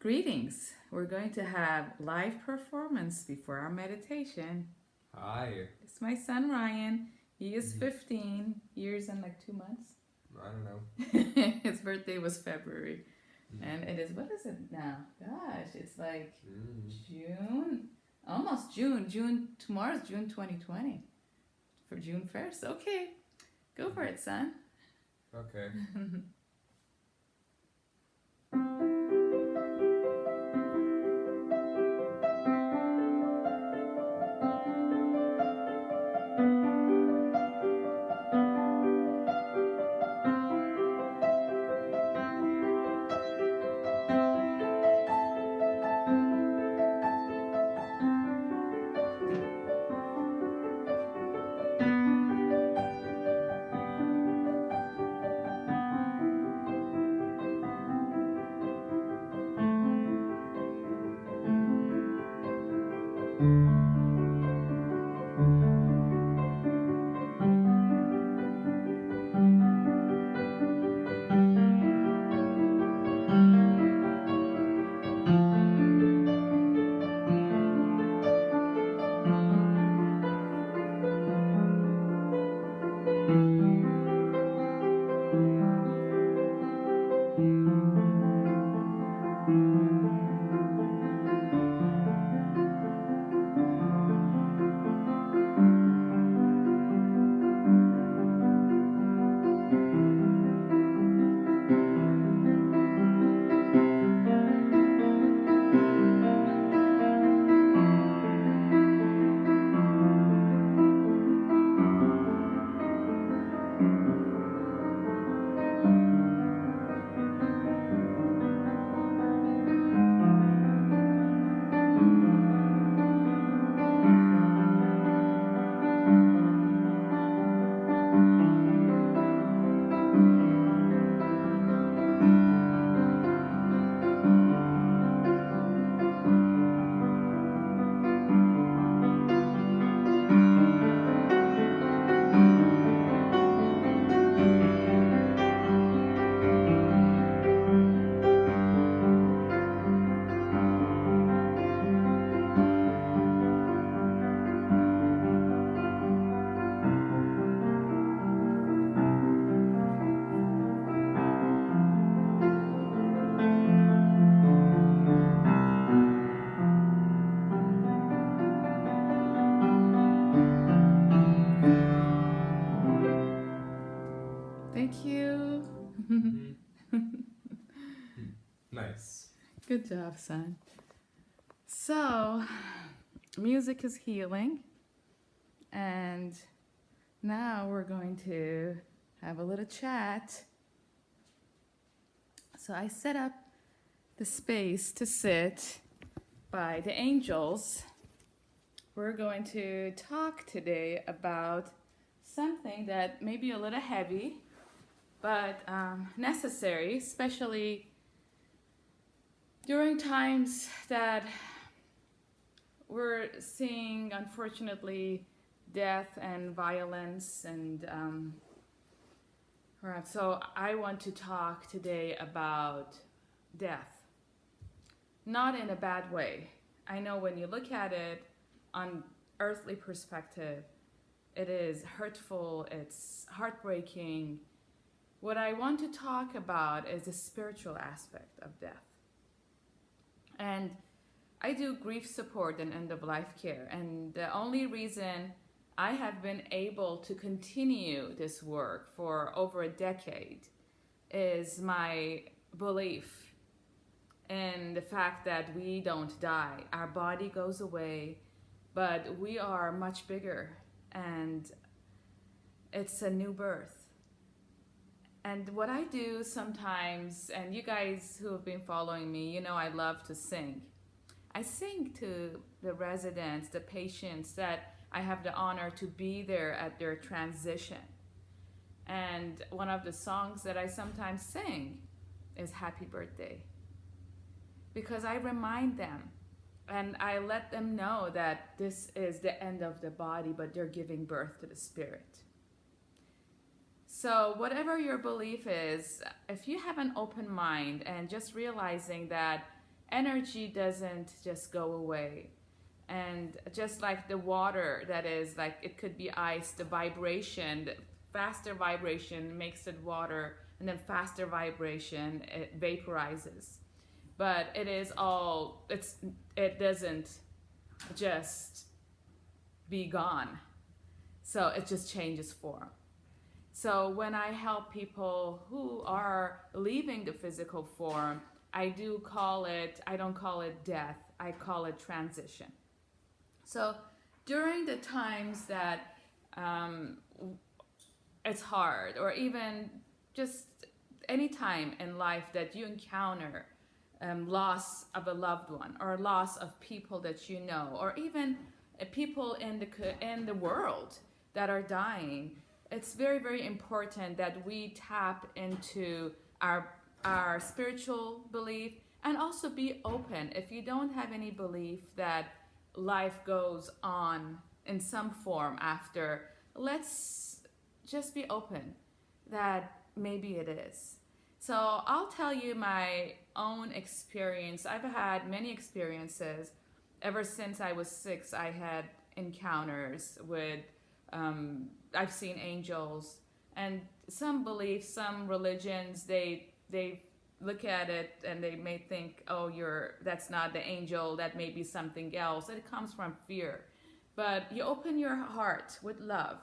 Greetings. We're going to have live performance before our meditation. Hi. It's my son Ryan. He is Mhm. 15 years and like 2 months. I don't know. His birthday was February. Mm. And it is, what is it now? Gosh, it's like Mm. June. Almost June. Tomorrow's June 2020. For June 1st. Okay. Go for Mhm. it, son. Okay. Thank you. Mhm. Mm. Nice. Good job, son. So, music is healing, and now we're going to have a little chat. So, I set up the space to sit by the angels. We're going to talk today about something that may be a little heavy, but necessary, especially during times that we're seeing, unfortunately, death and violence. And right, so I want to talk today about death, not in a bad way. I know when you look at it on earthly perspective, it is hurtful, it's heartbreaking. What I want to talk about is the spiritual aspect of death. And I do grief support and end of life care. And the only reason I have been able to continue this work for over a decade is my belief in the fact that we don't die. Our body goes away, but we are much bigger, and it's a new birth. And what I do sometimes, and you guys who have been following me, you know I love to sing. I sing to the residents, the patients that I have the honor to be there at their transition. And one of the songs that I sometimes sing is Happy Birthday. Because I remind them and I let them know that this is the end of the body, but they're giving birth to the spirit. So, whatever your belief is, if you have an open mind and just realizing that energy doesn't just go away. And just like the water, that is like, it could be ice, the vibration, the faster vibration makes it water, and then faster vibration, it vaporizes. But it is all, it doesn't just be gone. So it just changes form. So when I help people who are leaving the physical form, I don't call it death, I call it transition. So during the times that it's hard, or even just any time in life that you encounter loss of a loved one, or loss of people that you know, or even people in the world that are dying, it's very, very important that we tap into our spiritual belief, and also be open. If you don't have any belief that life goes on in some form after, let's just be open that maybe it is. So I'll tell you my own experience. I've had many experiences. Ever since I was 6, I had encounters with, I've seen angels. And some beliefs, some religions, they look at it and they may think, oh, that's not the angel, that may be something else. It comes from fear. But you open your heart with love,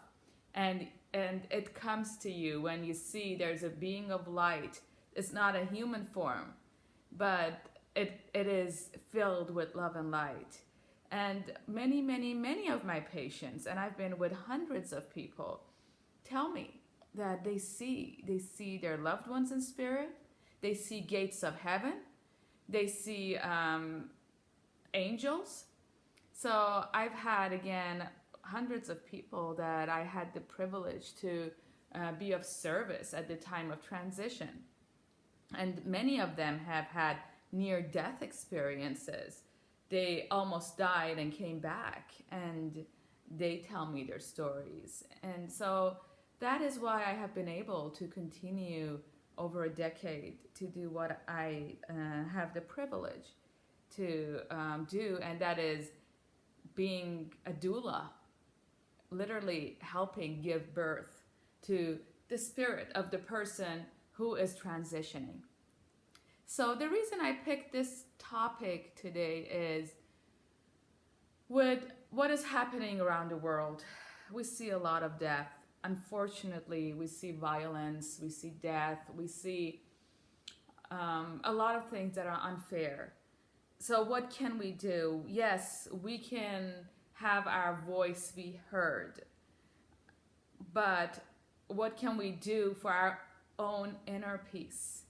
and it comes to you when you see there's a being of light. It's not a human form, but it is filled with love and light. And many, many, many of my patients, and I've been with hundreds of people, tell me that they see their loved ones in spirit. They see gates of heaven. They see angels. So I've had, again, hundreds of people that I had the privilege to be of service at the time of transition. And many of them have had near-death experiences. They almost died and came back, and they tell me their stories. And so that is why I have been able to continue over a decade to do what I have the privilege to do, and that is being a doula, literally helping give birth to the spirit of the person who is transitioning. So the reason I picked this topic today is, with what is happening around the world, we see a lot of death. Unfortunately, we see violence, we see death, we see a lot of things that are unfair. So what can we do? Yes, we can have our voice be heard, but what can we do for our own inner peace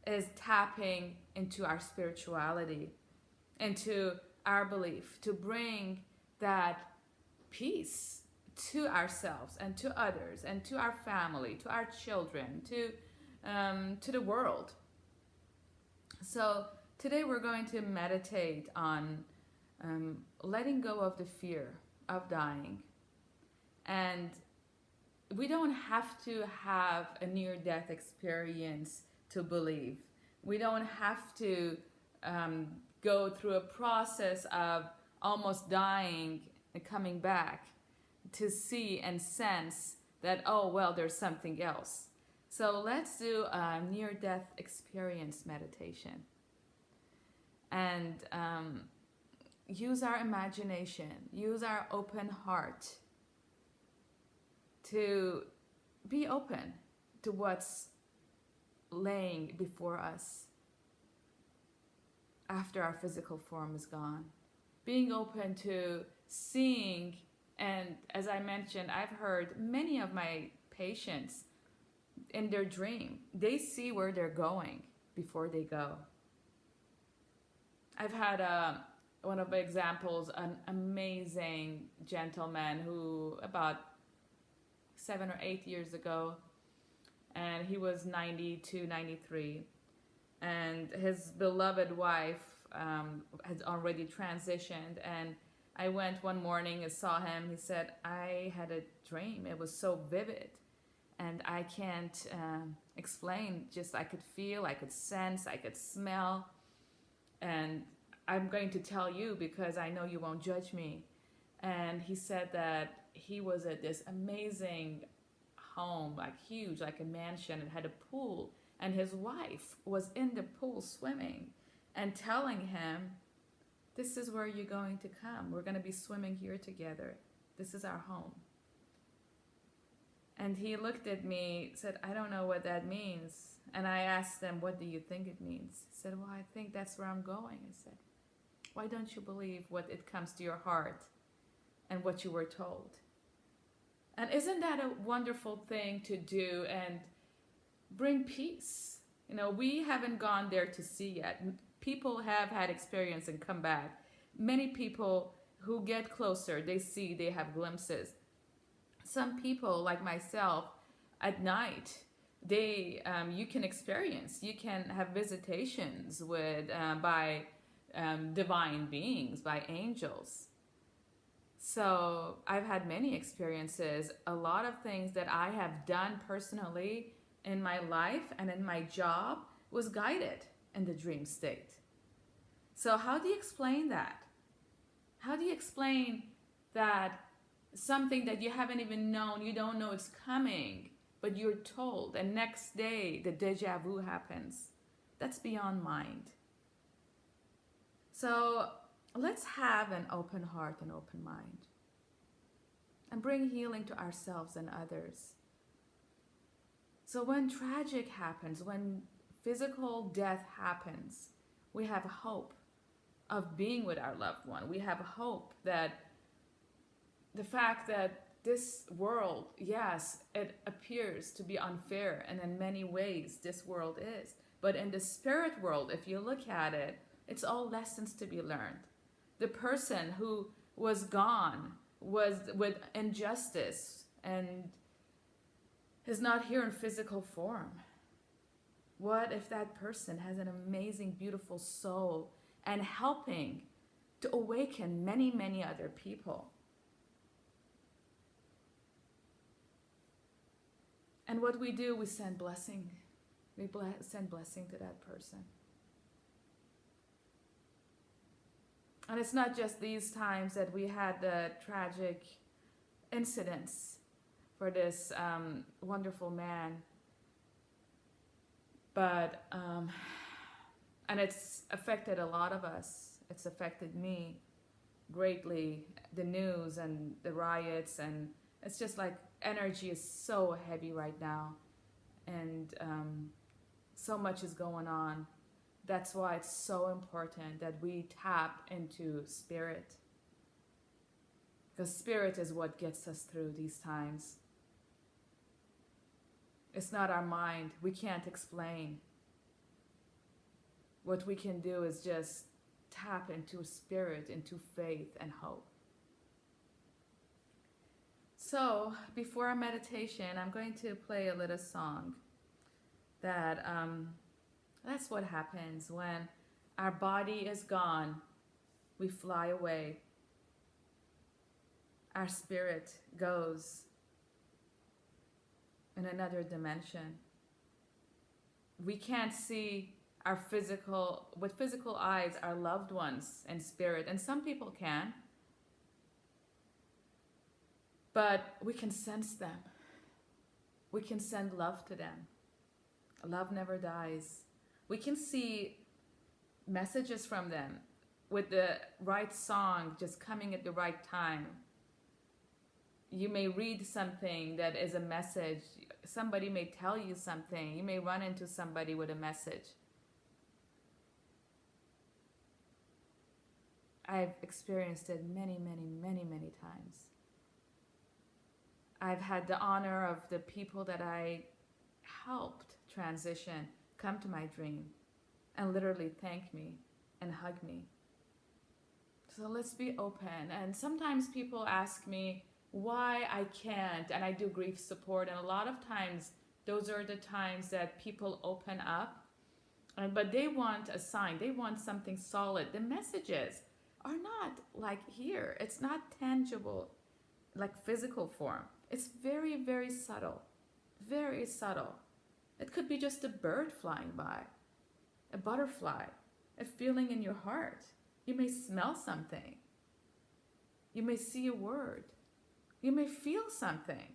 is tapping into our spirituality, into our belief, to bring that peace to ourselves and to others and to our family, to our children, to the world. So today we're going to meditate on letting go of the fear of dying. And we don't have to have a near-death experience to believe. We don't have to go through a process of almost dying and coming back to see and sense that, oh, well, there's something else. So let's do a near-death experience meditation. And use our imagination, use our open heart to be open to what's laying before us after our physical form is gone. Being open to seeing, and as I mentioned, I've heard many of my patients in their dream, they see where they're going before they go. I've had one of the examples, an amazing gentleman who about 7 or 8 years ago, and he was 92, 93, and his beloved wife had already transitioned. And I went one morning and saw him. He said, I had a dream. It was so vivid, and I can't explain. Just I could feel, I could sense, I could smell. And I'm going to tell you because I know you won't judge me. And he said that he was at this amazing home, like huge, like a mansion. It had a pool, and his wife was in the pool swimming and telling him, "This is where you're going to come. We're going to be swimming here together. This is our home." And he looked at me, said, "I don't know what that means." And I asked him, "What do you think it means?" He said, "Well, I think that's where I'm going." I said, "Why don't you believe what it comes to your heart and what you were told?" And isn't that a wonderful thing to do and bring peace? We haven't gone there to see yet. People have had experience and come back. Many people who get closer, they see, they have glimpses. Some people, like myself, at night, you can experience, you can have visitations by divine beings, by angels. So I've had many experiences. A lot of things that I have done personally in my life and in my job was guided in the dream state. So how do you explain that? How do you explain that something that you haven't even known, you don't know it's coming, but you're told, and next day the deja vu happens? That's beyond mind. So let's have an open heart and open mind and bring healing to ourselves and others. So when tragic happens, when physical death happens, we have hope of being with our loved one. We have hope that the fact that this world, yes, it appears to be unfair, and in many ways this world is. But in the spirit world, if you look at it, it's all lessons to be learned. The person who was gone was with injustice and is not here in physical form. What if that person has an amazing, beautiful soul and helping to awaken many, many other people? And what we do, we send blessing. We send blessing to that person. And it's not just these times that we had the tragic incidents for this wonderful man, but and it's affected a lot of us. It's affected me greatly. The news and the riots, and it's just like energy is so heavy right now, and so much is going on. That's why it's so important that we tap into spirit, because spirit is what gets us through these times. It's not our mind. We can't explain. What we can do is just tap into spirit, into faith and hope. So before our meditation, I'm going to play a little song that's what happens when our body is gone. We fly away. Our spirit goes in another dimension. We can't see with physical eyes, our loved ones and spirit, and some people can, but we can sense them. We can send love to them. Love never dies. We can see messages from them with the right song just coming at the right time. You may read something that is a message. Somebody may tell you something. You may run into somebody with a message. I've experienced it many, many, many, many times. I've had the honor of the people that I helped transition come to my dream and literally thank me and hug me. So let's be open. And sometimes people ask me why I can't, and I do grief support, and a lot of times those are the times that people open up, but they want a sign. They want something solid. The messages are not like here. It's not tangible, like physical form. It's very, very subtle, very subtle. It could be just a bird flying by, a butterfly. a feeling in your heart. You may smell something. You may see a word. You may feel something.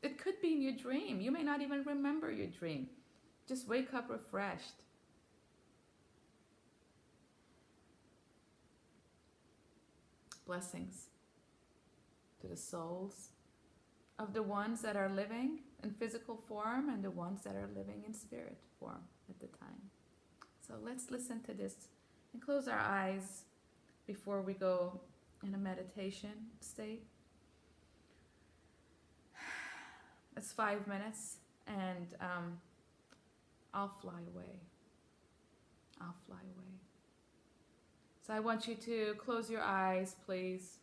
It could be in your dream. You may not even remember your dream. Just wake up refreshed. Blessings to the souls of the ones that are living in physical form and the ones that are living in spirit form at the time. So let's listen to this and close our eyes before we go in a meditation state. It's 5 minutes and I'll fly away. I'll fly away. So I want you to close your eyes, please.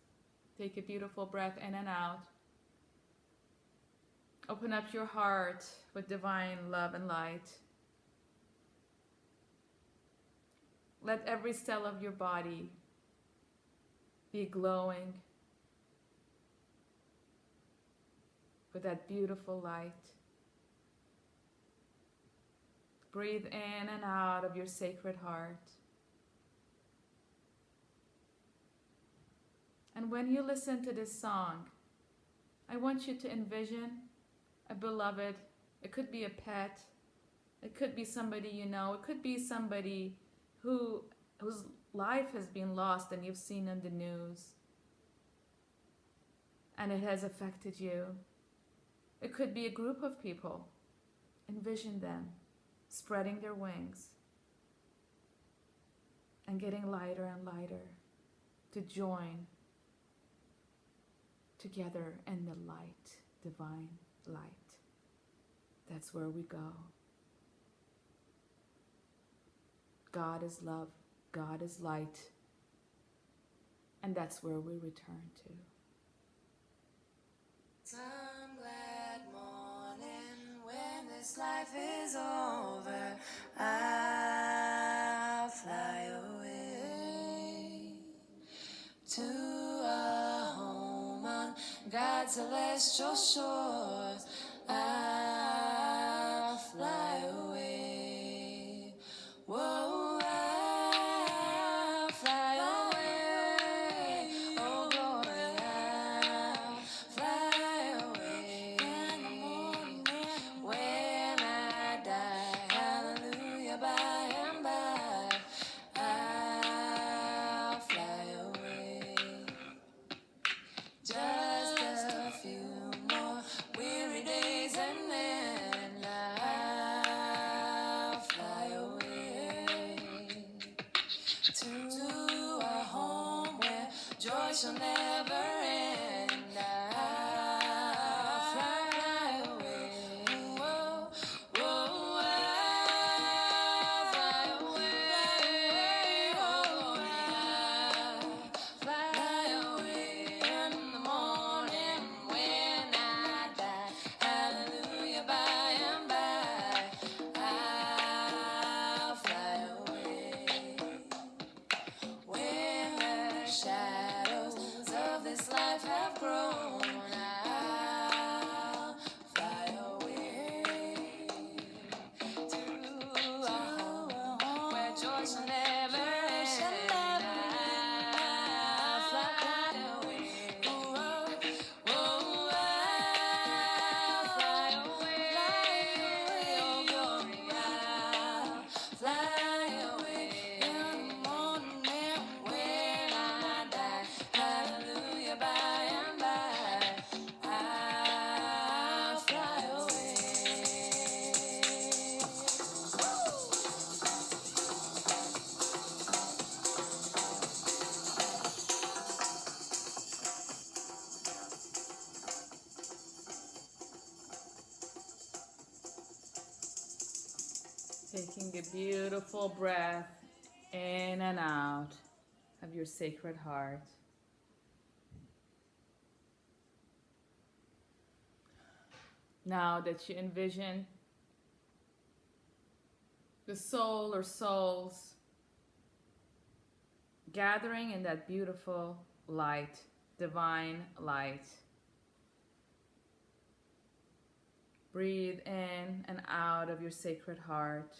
Take a beautiful breath in and out. Open up your heart with divine love and light. Let every cell of your body be glowing with that beautiful light. Breathe in and out of your sacred heart. And when you listen to this song, I want you to envision a beloved. It could be a pet. It could be somebody you know. It could be somebody whose life has been lost and you've seen on the news and it has affected you. It could be a group of people. Envision them spreading their wings and getting lighter and lighter to join together in the light, divine light. That's where we go. God is love, God is light, and that's where we return to. Some glad morning when this life is over, I'll fly away to a home on God's celestial shores. I'll fly away. Whoa, I'll fly away. Oh, glory, I'll fly away. In the morning when I die, hallelujah, by and by, I'll fly away. Just a few more weary days and then I'll fly away to a home where joy shall never end. I'll fly away. Whoa, whoa, I'll fly away. Oh, I'll fly away in the morning when I die. Hallelujah, by and by, I'll fly away. When the shadows of this life have grown, I'll fly away to a home where joy shall never end. I'll fly away. Whoa, whoa, I'll fly away. Oh, glory, I'll fly away in the morning when I die. Hallelujah, by and by, I'll fly away. Taking a beautiful breath in and out of your sacred heart. Now that you envision the soul or souls gathering in that beautiful light, divine light. Breathe in and out of your sacred heart.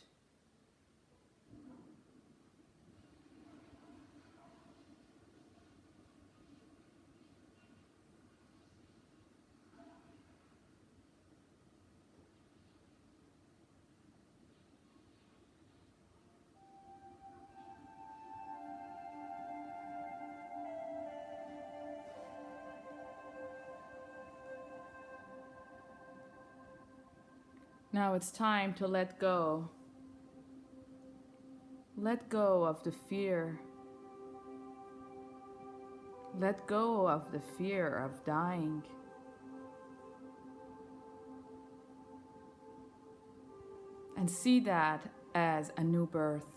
Now it's time to let go. Let go of the fear. Let go of the fear of dying. And see that as a new birth.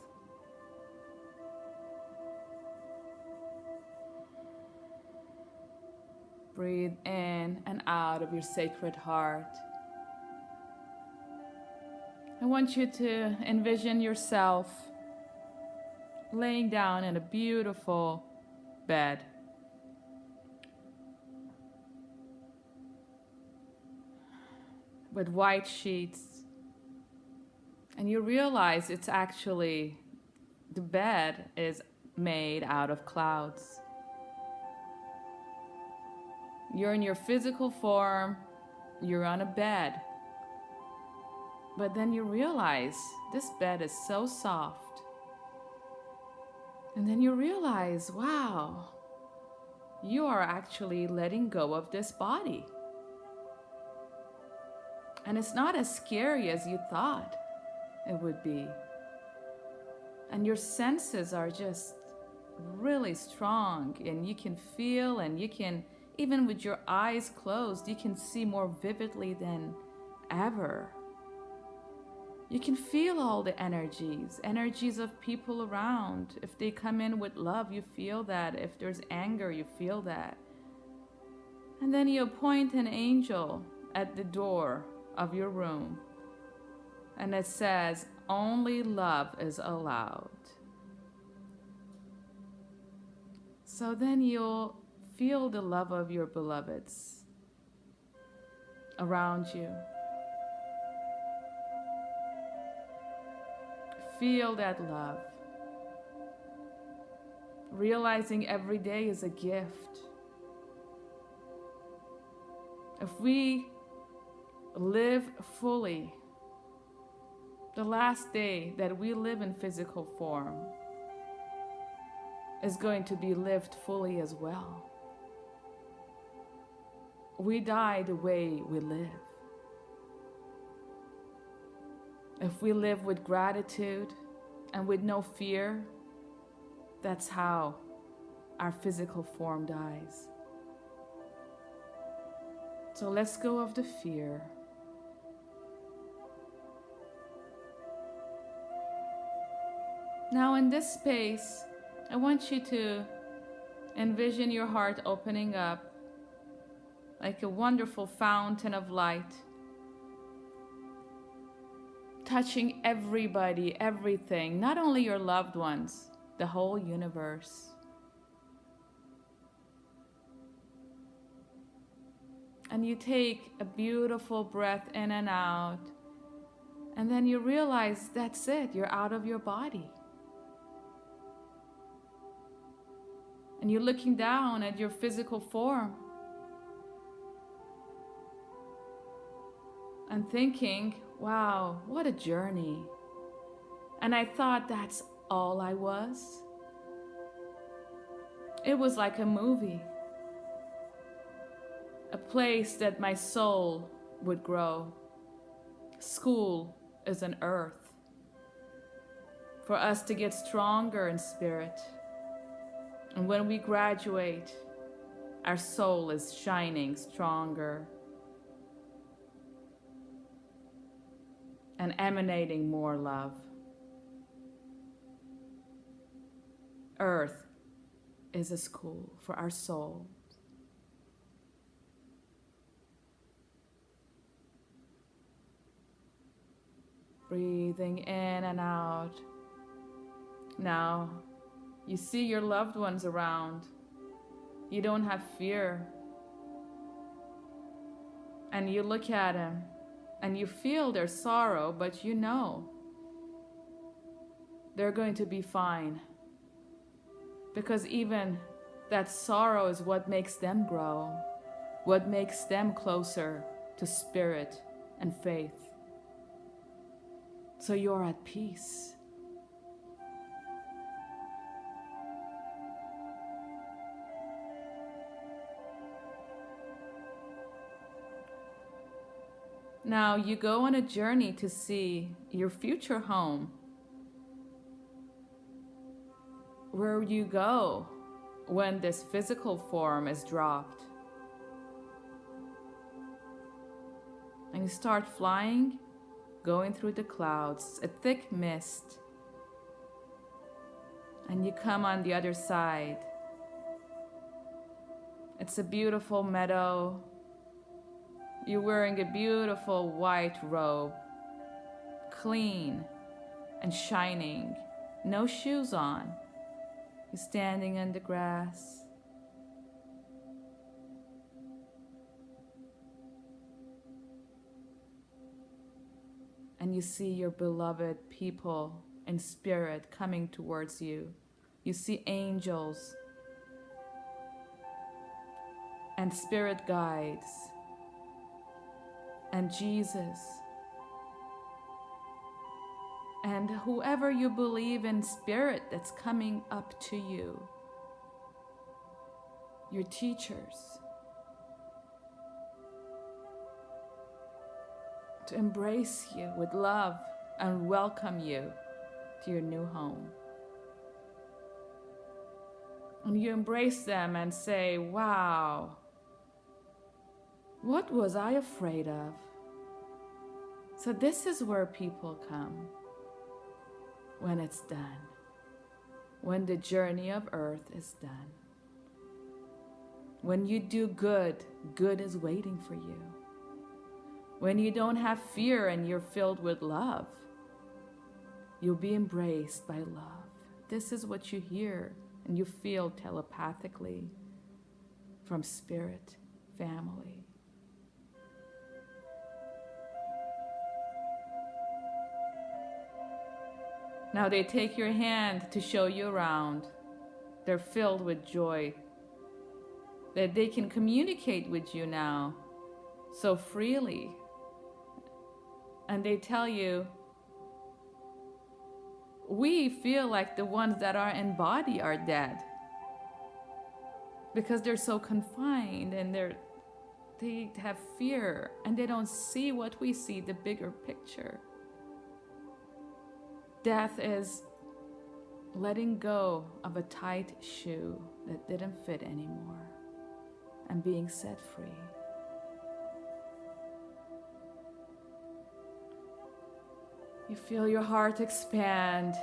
Breathe in and out of your sacred heart. I want you to envision yourself laying down in a beautiful bed. With white sheets. And you realize it's actually, the bed is made out of clouds. You're in your physical form, you're on a bed. But then you realize this bed is so soft. And then you realize, wow, you are actually letting go of this body. And it's not as scary as you thought it would be. And your senses are just really strong, and you can feel, and you can, even with your eyes closed, you can see more vividly than ever. You can feel all the energies of people around. If they come in with love, you feel that. If there's anger, you feel that. And then you appoint an angel at the door of your room. And it says, only love is allowed. So then you'll feel the love of your beloveds around you. Feel that love. Realizing every day is a gift. If we live fully, the last day that we live in physical form is going to be lived fully as well. We die the way we live. If we live with gratitude and with no fear, that's how our physical form dies. So let's go of the fear. Now in this space, I want you to envision your heart opening up like a wonderful fountain of light, touching everybody, everything, not only your loved ones, the whole universe. And you take a beautiful breath in and out, and then you realize that's it, you're out of your body. And you're looking down at your physical form and thinking, wow, what a journey. And I thought that's all I was. It was like a movie, a place that my soul would grow. School is an earth for us to get stronger in spirit. And when we graduate, our soul is shining stronger and emanating more love. Earth is a school for our soul. Breathing in and out. Now, you see your loved ones around. You don't have fear. And you look at them and you feel their sorrow, but you know they're going to be fine. Because even that sorrow is what makes them grow, what makes them closer to spirit and faith. So you're at peace. Now you go on a journey to see your future home. Where you go when this physical form is dropped. And you start flying, going through the clouds, a thick mist. And you come on the other side. It's a beautiful meadow. You're wearing a beautiful white robe, clean and shining, no shoes on. You're standing in the grass. And you see your beloved people in spirit coming towards you. You see angels and spirit guides and Jesus and whoever you believe in spirit that's coming up to you, your teachers, to embrace you with love and welcome you to your new home. And you embrace them and say, wow, what was I afraid of? So this is where people come when it's done, when the journey of earth is done. When you do good, good is waiting for you. When you don't have fear and you're filled with love, you'll be embraced by love. This is what you hear and you feel telepathically from spirit family. Now they take your hand to show you around. They're filled with joy that they can communicate with you now so freely. And they tell you, we feel like the ones that are in body are dead because they're so confined and they have fear and they don't see what we see, the bigger picture. Death is letting go of a tight shoe that didn't fit anymore and being set free. You feel your heart expand.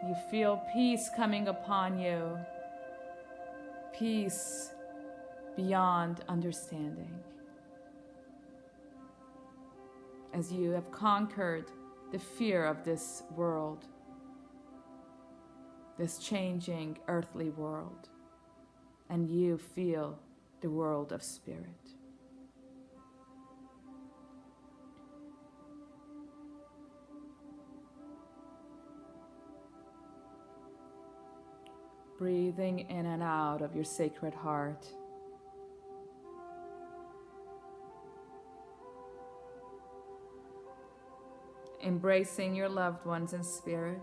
You feel peace coming upon you. Peace beyond understanding. As you have conquered the fear of this world, this changing earthly world, and you feel the world of spirit. Breathing in and out of your sacred heart. Embracing your loved ones in spirit.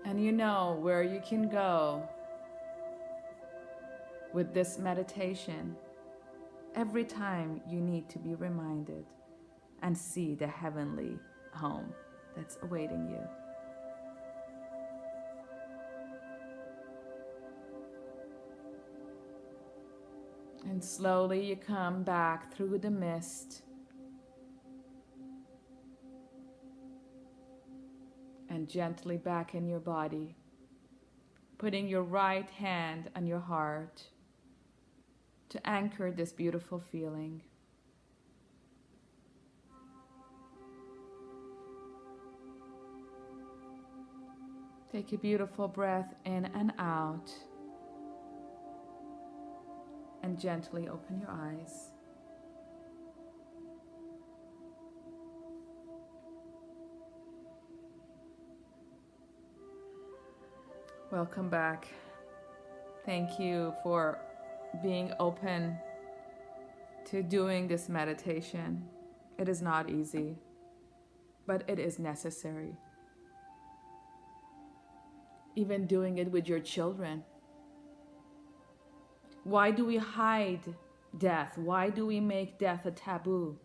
And you know where you can go with this meditation every time you need to be reminded and see the heavenly home that's awaiting you. And slowly you come back through the mist and gently back in your body, putting your right hand on your heart to anchor this beautiful feeling. Take a beautiful breath in and out. And gently open your eyes. Welcome back. Thank you for being open to doing this meditation. It is not easy, but it is necessary. Even doing it with your children. Why do we hide death? Why do we make death a taboo?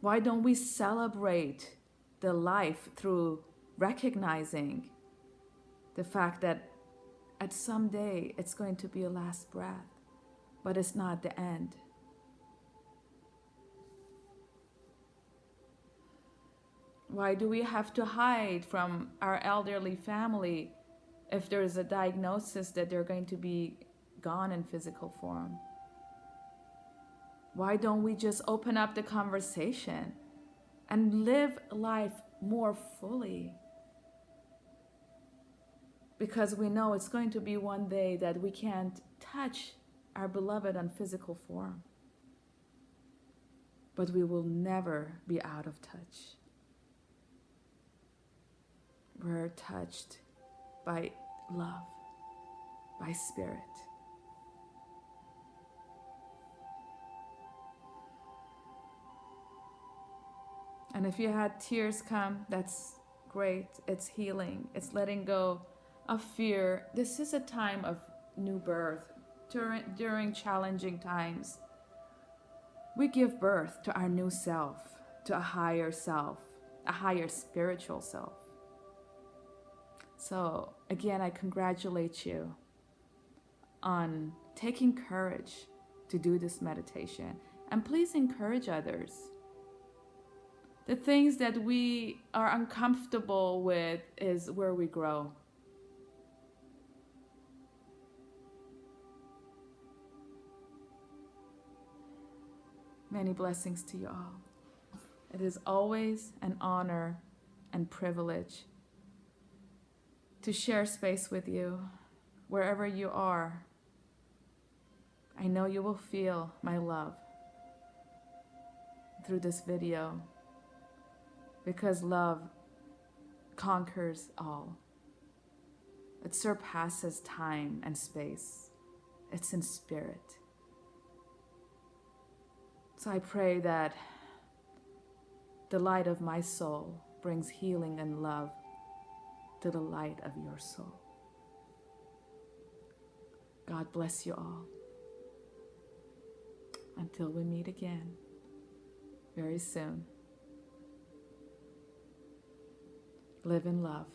Why don't we celebrate the life through recognizing the fact that at some day it's going to be a last breath, but it's not the end? Why do we have to hide from our elderly family if there is a diagnosis that they're going to be gone in physical form? Why don't we just open up the conversation and live life more fully? Because we know it's going to be one day that we can't touch our beloved on physical form. But we will never be out of touch. We're touched by love, by spirit. And if you had tears come, that's great. It's healing. It's letting go of fear. This is a time of new birth. During challenging times, we give birth to our new self, to a higher self, a higher spiritual self. So again, I congratulate you on taking courage to do this meditation. And please encourage others. The things that we are uncomfortable with is where we grow. Many blessings to you all. It is always an honor and privilege to share space with you wherever you are. I know you will feel my love through this video, because love conquers all. It surpasses time and space. It's in spirit. So I pray that the light of my soul brings healing and love to the light of your soul. God bless you all. Until we meet again very soon. Live in love.